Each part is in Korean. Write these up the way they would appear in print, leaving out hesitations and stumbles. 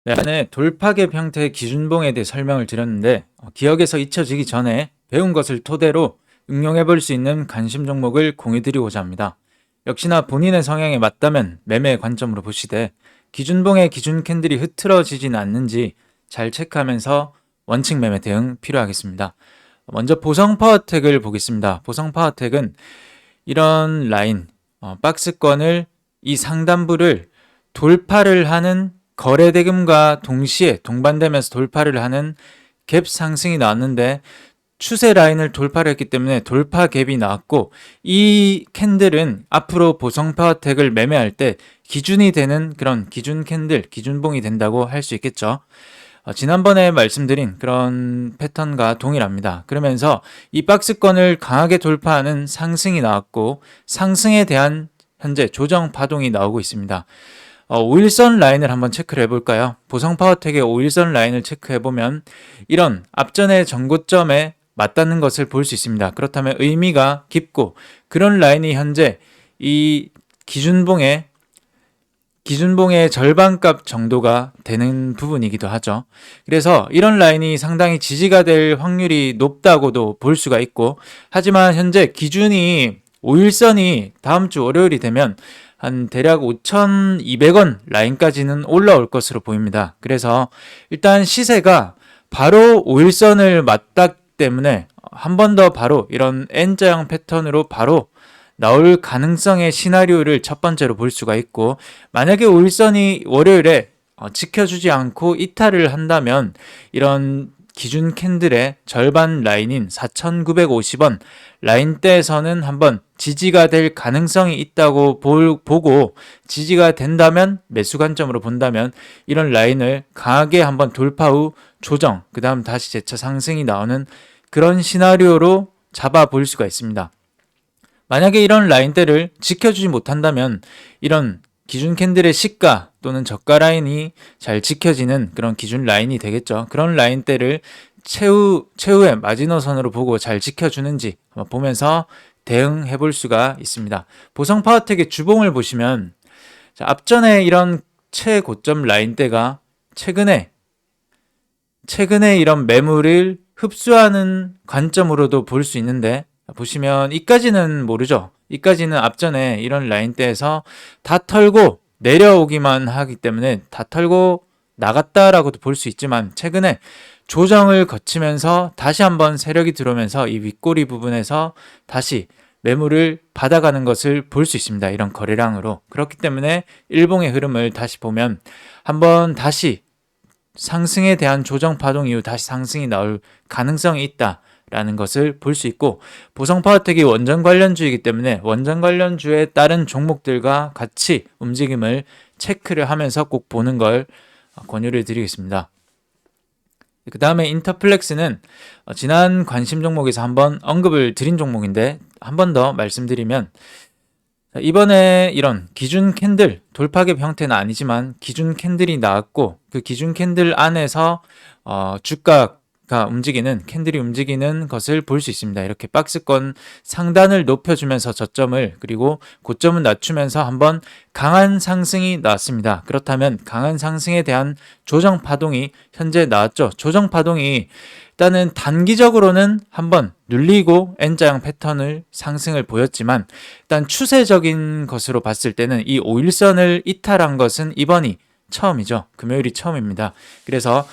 네, 안에 돌파갭 형태의 기준봉에 대해 설명을 드렸는데 기억에서 잊혀지기 전에 배운 것을 토대로 응용해 볼 수 있는 관심 종목을 공유 드리고자 합니다. 역시나 본인의 성향에 맞다면 매매 관점으로 보시되 기준봉의 기준 캔들이 흐트러지진 않는지 잘 체크하면서 원칙 매매 대응 필요하겠습니다. 먼저 보성파워텍을 보겠습니다. 보성파워텍은 이런 라인, 박스권을 이 상단부를 돌파를 하는 거래 대금과 동시에 동반되면서 돌파를 하는 갭 상승이 나왔는데 추세 라인을 돌파를 했기 때문에 돌파 갭이 나왔고 이 캔들은 앞으로 보성파워텍을 매매할 때 기준이 되는 그런 기준 캔들, 기준봉이 된다고 할 수 있겠죠. 지난번에 말씀드린 그런 패턴과 동일합니다. 그러면서 이 박스권을 강하게 돌파하는 상승이 나왔고 상승에 대한 현재 조정 파동이 나오고 있습니다. 5일선 라인을 한번 체크를 해볼까요? 보성파워텍의 5일선 라인을 체크해보면 이런 앞전의 전고점에 맞닿는 것을 볼 수 있습니다. 그렇다면 의미가 깊고 그런 라인이 현재 이 기준봉의 절반값 정도가 되는 부분이기도 하죠. 그래서 이런 라인이 상당히 지지가 될 확률이 높다고도 볼 수가 있고, 하지만 현재 기준이 5일선이 다음 주 월요일이 되면 한 대략 5,200원 라인까지는 올라올 것으로 보입니다. 그래서 일단 시세가 바로 5일선을 맞닿기 때문에 한 번 더 바로 이런 N자형 패턴으로 바로 나올 가능성의 시나리오를 첫 번째로 볼 수가 있고, 만약에 5일선이 월요일에 지켜주지 않고 이탈을 한다면 이런 기준 캔들의 절반 라인인 4,950원 라인대에서는 한번 지지가 될 가능성이 있다고 보고, 지지가 된다면 매수 관점으로 본다면 이런 라인을 강하게 한번 돌파 후 조정, 그 다음 다시 재차 상승이 나오는 그런 시나리오로 잡아볼 수가 있습니다. 만약에 이런 라인대를 지켜주지 못한다면 이런 기준 캔들의 시가 또는 저가 라인이 잘 지켜지는 그런 기준 라인이 되겠죠. 그런 라인대를 최후의 마지노선으로 보고 잘 지켜주는지 한번 보면서 대응해 볼 수가 있습니다. 보성파워텍의 주봉을 보시면 앞전에 이런 최고점 라인대가 최근에 이런 매물을 흡수하는 관점으로도 볼 수 있는데, 보시면 이까지는 모르죠. 이까지는 앞전에 이런 라인대에서 다 털고 내려오기만 하기 때문에 다 털고 나갔다라고도 볼 수 있지만, 최근에 조정을 거치면서 다시 한번 세력이 들어오면서 이 윗꼬리 부분에서 다시 매물을 받아가는 것을 볼 수 있습니다. 이런 거래량으로. 그렇기 때문에 일봉의 흐름을 다시 보면 한번 다시 상승에 대한 조정 파동 이후 다시 상승이 나올 가능성이 있다라는 것을 볼 수 있고, 보성파워텍이 원전 관련주이기 때문에 원전 관련주에 따른 종목들과 같이 움직임을 체크를 하면서 꼭 보는 걸 권유를 드리겠습니다. 그 다음에 인터플렉스는 지난 관심 종목에서 한번 언급을 드린 종목인데, 한 번 더 말씀드리면 이번에 이런 기준 캔들, 돌파갭 형태는 아니지만 기준 캔들이 나왔고, 그 기준 캔들 안에서 주가가 움직이는, 캔들이 움직이는 것을 볼 수 있습니다. 이렇게 박스권 상단을 높여주면서 저점을, 그리고 고점을 낮추면서 한번 강한 상승이 나왔습니다. 그렇다면 강한 상승에 대한 조정 파동이 현재 나왔죠. 조정 파동이 일단은 단기적으로는 한번 눌리고 N자형 패턴을 상승을 보였지만, 일단 추세적인 것으로 봤을 때는 이 5일선을 이탈한 것은 이번이 처음이죠. 금요일이 처음입니다. 그래서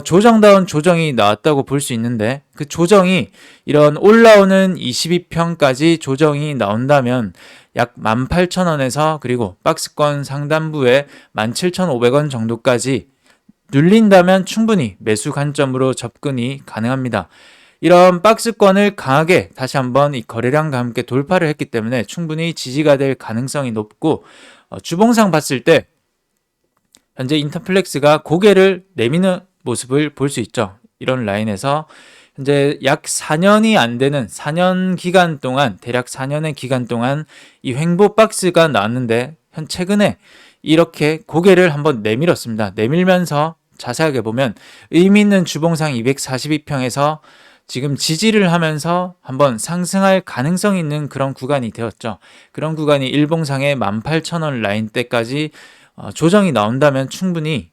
조정다운 조정이 나왔다고 볼 수 있는데, 그 조정이 이런 올라오는 22평까지 조정이 나온다면 약 18,000원에서 그리고 박스권 상단부에 17,500원 정도까지 눌린다면 충분히 매수 관점으로 접근이 가능합니다. 이런 박스권을 강하게 다시 한번 이 거래량과 함께 돌파를 했기 때문에 충분히 지지가 될 가능성이 높고, 주봉상 봤을 때 현재 인터플렉스가 고개를 내미는 모습을 볼 수 있죠. 이런 라인에서 현재 약 4년이 안 되는 4년 기간 동안, 대략 4년의 기간 동안 이 횡보 박스가 나왔는데 최근에 이렇게 고개를 한번 내밀었습니다. 내밀면서 자세하게 보면 의미 있는 주봉상 242평에서 지금 지지를 하면서 한번 상승할 가능성이 있는 그런 구간이 되었죠. 그런 구간이 일봉상의 18,000원 라인대까지 조정이 나온다면 충분히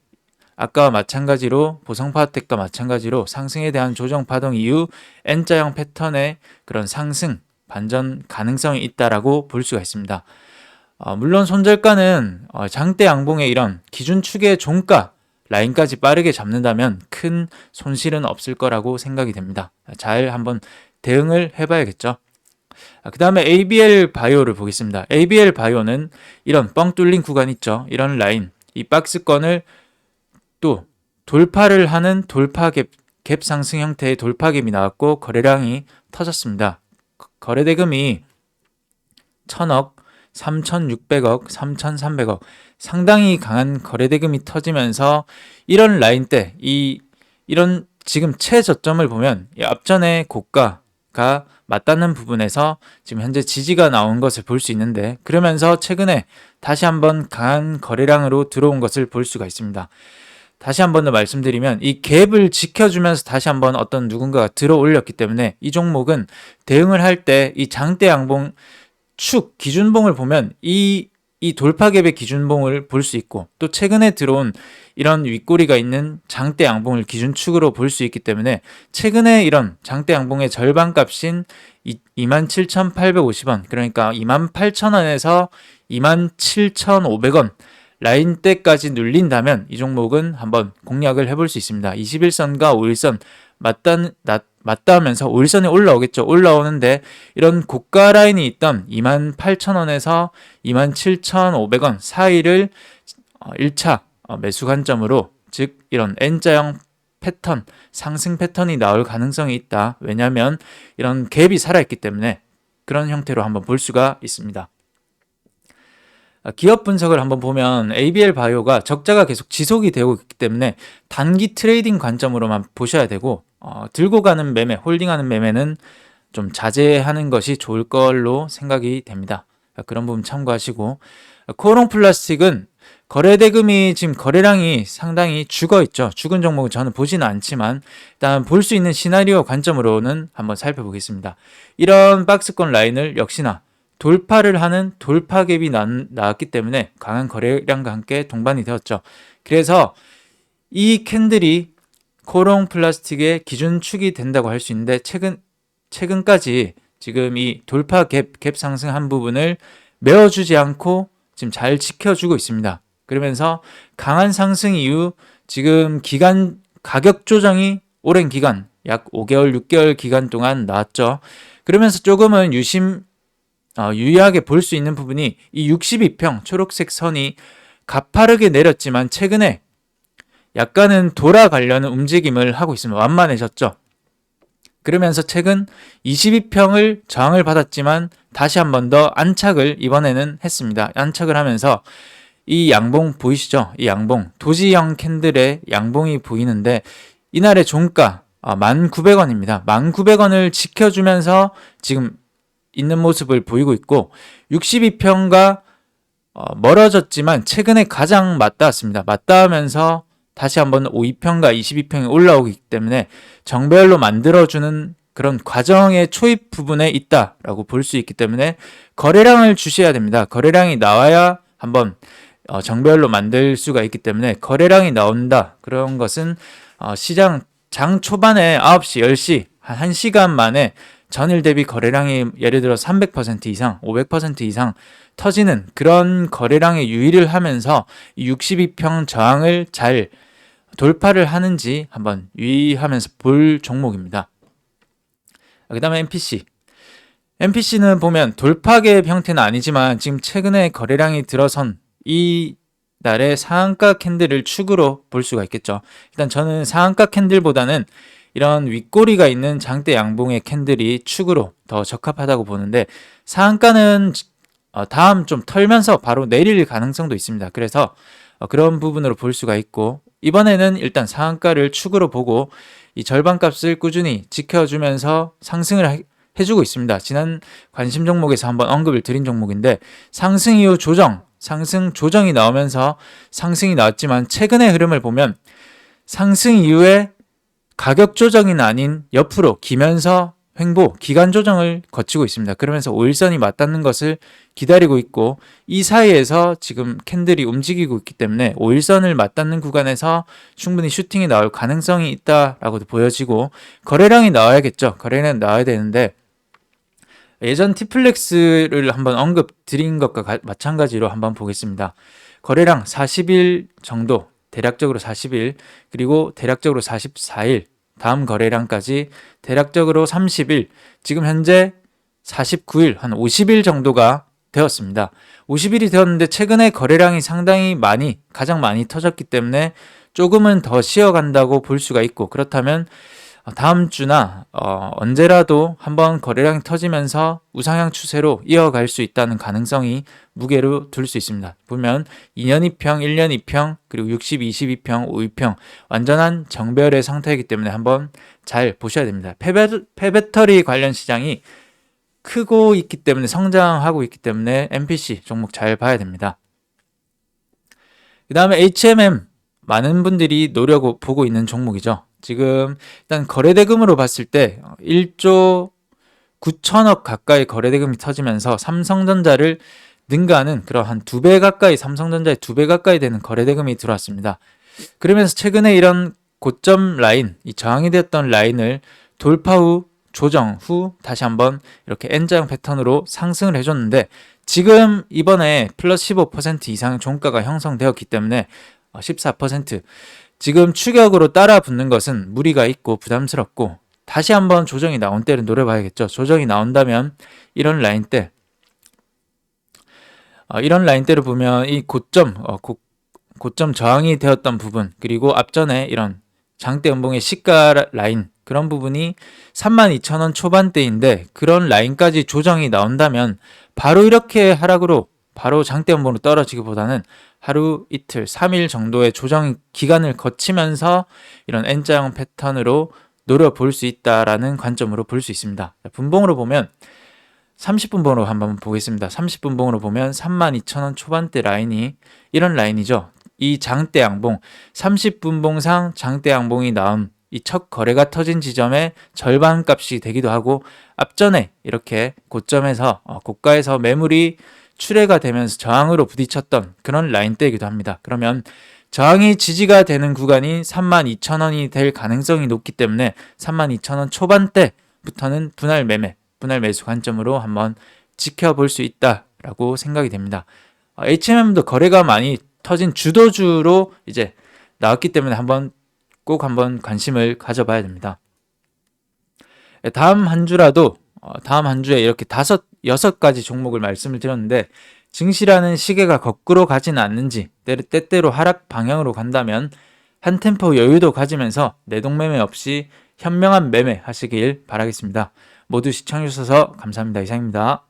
아까와 마찬가지로 보성파워텍과 마찬가지로 상승에 대한 조정 파동 이후 N자형 패턴의 그런 상승 반전 가능성이 있다라고 볼 수가 있습니다. 물론 손절가는 장대 양봉의 이런 기준축의 종가 라인까지 빠르게 잡는다면 큰 손실은 없을 거라고 생각이 됩니다. 잘 한번 대응을 해봐야겠죠. 그 다음에 ABL 바이오를 보겠습니다. ABL 바이오는 이런 뻥 뚫린 구간 있죠. 이런 라인, 이 박스권을 또 돌파를 하는 돌파갭 상승 형태의 돌파갭이 나왔고 거래량이 터졌습니다. 거래 대금이 1000억, 3600억, 3300억 상당히 강한 거래 대금이 터지면서 이런 라인 때 이런 지금 최저점을 보면 앞전에 고가가 맞닿는 부분에서 지금 현재 지지가 나온 것을 볼 수 있는데 그러면서 최근에 다시 한번 강한 거래량으로 들어온 것을 볼 수가 있습니다. 다시 한 번 더 말씀드리면 이 갭을 지켜주면서 다시 한번 어떤 누군가가 들어 올렸기 때문에 이 종목은 대응을 할 때 이 장대 양봉 축 기준봉을 보면 이 돌파갭의 기준봉을 볼 수 있고 또 최근에 들어온 이런 윗꼬리가 있는 장대 양봉을 기준축으로 볼 수 있기 때문에 최근에 이런 장대 양봉의 절반값인 27,850원 그러니까 28,000원에서 27,500원 라인대까지 눌린다면 이 종목은 한번 공략을 해볼 수 있습니다. 21선과 5일선 맞닿으면서 5일선이 올라오겠죠. 올라오는데 이런 고가 라인이 있던 28,000원에서 27,500원 사이를 1차 매수 관점으로 즉 이런 N자형 패턴, 상승 패턴이 나올 가능성이 있다. 왜냐하면 이런 갭이 살아있기 때문에 그런 형태로 한번 볼 수가 있습니다. 기업 분석을 한번 보면 ABL 바이오가 적자가 계속 지속이 되고 있기 때문에 단기 트레이딩 관점으로만 보셔야 되고 들고 가는 매매, 홀딩하는 매매는 좀 자제하는 것이 좋을 걸로 생각이 됩니다. 그런 부분 참고하시고 코오롱 플라스틱은 거래 대금이 지금 거래량이 상당히 죽어 있죠. 죽은 종목은 저는 보지는 않지만 일단 볼 수 있는 시나리오 관점으로는 한번 살펴보겠습니다. 이런 박스권 라인을 역시나 돌파를 하는 돌파갭이 나왔기 때문에 강한 거래량과 함께 동반이 되었죠. 그래서 이 캔들이 코오롱 플라스틱의 기준축이 된다고 할 수 있는데 최근까지 지금 이 돌파갭 상승한 부분을 메워주지 않고 지금 잘 지켜주고 있습니다. 그러면서 강한 상승 이후 지금 가격 조정이 오랜 기간 약 5개월, 6개월 기간 동안 나왔죠. 그러면서 조금은 유의하게 볼 수 있는 부분이 이 62평 초록색 선이 가파르게 내렸지만 최근에 약간은 돌아가려는 움직임을 하고 있습니다. 완만해졌죠. 그러면서 최근 22평을 저항을 받았지만 다시 한 번 더 안착을 이번에는 했습니다. 안착을 하면서 이 양봉 보이시죠? 이 양봉 도지형 캔들의 양봉이 보이는데 이날의 종가 1,900원입니다. 1,900원을 지켜주면서 지금 있는 모습을 보이고 있고 62평과 멀어졌지만 최근에 가장 맞닿았습니다. 맞닿으면서 다시 한번 52평과 22평이 올라오기 때문에 정배열로 만들어주는 그런 과정의 초입 부분에 있다라고 볼 수 있기 때문에 거래량을 주셔야 됩니다. 거래량이 나와야 한번 정배열로 만들 수가 있기 때문에 거래량이 나온다. 그런 것은 시장 장 초반에 9시, 10시 한 1시간 만에 전일 대비 거래량이 예를 들어 300% 이상, 500% 이상 터지는 그런 거래량에 유의를 하면서 62평 저항을 잘 돌파를 하는지 한번 유의하면서 볼 종목입니다. 그 다음에 MPC는 보면 돌파갭 형태는 아니지만 지금 최근에 거래량이 들어선 이 날의 상한가 캔들을 축으로 볼 수가 있겠죠. 일단 저는 상한가 캔들보다는 이런 윗꼬리가 있는 장대 양봉의 캔들이 축으로 더 적합하다고 보는데 상한가는 다음 좀 털면서 바로 내릴 가능성도 있습니다. 그래서 그런 부분으로 볼 수가 있고 이번에는 일단 상한가를 축으로 보고 이 절반값을 꾸준히 지켜주면서 상승을 해주고 있습니다. 지난 관심 종목에서 한번 언급을 드린 종목인데 상승 이후 상승 조정이 나오면서 상승이 나왔지만 최근의 흐름을 보면 상승 이후에 가격 조정이 아닌 옆으로 기면서 횡보, 기간 조정을 거치고 있습니다. 그러면서 5일선이 맞닿는 것을 기다리고 있고 이 사이에서 지금 캔들이 움직이고 있기 때문에 5일선을 맞닿는 구간에서 충분히 슈팅이 나올 가능성이 있다라고도 보여지고 거래량이 나와야겠죠. 거래량 나와야 되는데 예전 티플렉스를 한번 언급 드린 것과 마찬가지로 한번 보겠습니다. 거래량 40일 정도, 대략적으로 40일, 그리고 대략적으로 44일, 다음 거래량까지 대략적으로 30일, 지금 현재 49일, 한 50일 정도가 되었습니다. 50일이 되었는데 최근에 거래량이 상당히 가장 많이 터졌기 때문에 조금은 더 쉬어간다고 볼 수가 있고, 그렇다면 다음 주나 언제라도 한번 거래량이 터지면서 우상향 추세로 이어갈 수 있다는 가능성이 무게로 둘 수 있습니다. 보면 2년 2평, 1년 2평, 그리고 60, 22평, 5위평 완전한 정별의 상태이기 때문에 한번 잘 보셔야 됩니다. 폐배터리 관련 시장이 크고 있기 때문에 성장하고 있기 때문에 MPC 종목 잘 봐야 됩니다. 그 다음에 HMM 많은 분들이 노려보고 있는 종목이죠. 지금 일단 거래대금으로 봤을 때 1조 9천억 가까이 거래대금이 터지면서 삼성전자를 능가하는 그러한 2배 가까이, 삼성전자의 2배 가까이 되는 거래대금이 들어왔습니다. 그러면서 최근에 이런 고점 라인, 이 저항이 되었던 라인을 돌파 후 조정 후 다시 한번 이렇게 N자형 패턴으로 상승을 해줬는데 지금 이번에 플러스 15% 이상 종가가 형성되었기 때문에 14% 지금 추격으로 따라 붙는 것은 무리가 있고 부담스럽고 다시 한번 조정이 나온 때를 노려봐야겠죠. 조정이 나온다면 이런 라인대 이런 라인대를 보면 이 고점 저항이 되었던 부분 그리고 앞전에 이런 장대 연봉의 시가 라인 그런 부분이 32,000원 초반대인데 그런 라인까지 조정이 나온다면 바로 이렇게 하락으로 바로 장대 연봉으로 떨어지기보다는 하루 이틀 3일 정도의 조정 기간을 거치면서 이런 N자형 패턴으로 노려볼 수 있다라는 관점으로 볼 수 있습니다. 분봉으로 보면 30분봉으로 한번 보겠습니다. 30분봉으로 보면 32,000원 초반대 라인이 이런 라인이죠. 이 장대 양봉 30분봉상 장대 양봉이 나온 이 첫 거래가 터진 지점의 절반 값이 되기도 하고 앞전에 이렇게 고가에서 매물이 출회가 되면서 저항으로 부딪혔던 그런 라인대이기도 합니다. 그러면 저항이 지지가 되는 구간이 32,000원이 될 가능성이 높기 때문에 32,000원 초반대부터는 분할 매수 관점으로 한번 지켜볼 수 있다라고 생각이 됩니다. HMM도 거래가 많이 터진 주도주로 이제 나왔기 때문에 꼭 한번 관심을 가져봐야 됩니다. 다음 한 주에 이렇게 6가지 종목을 말씀을 드렸는데 증시라는 시계가 거꾸로 가지는 않는지 때때로 하락 방향으로 간다면 한 템포 여유도 가지면서 내동매매 없이 현명한 매매 하시길 바라겠습니다. 모두 시청해주셔서 감사합니다. 이상입니다.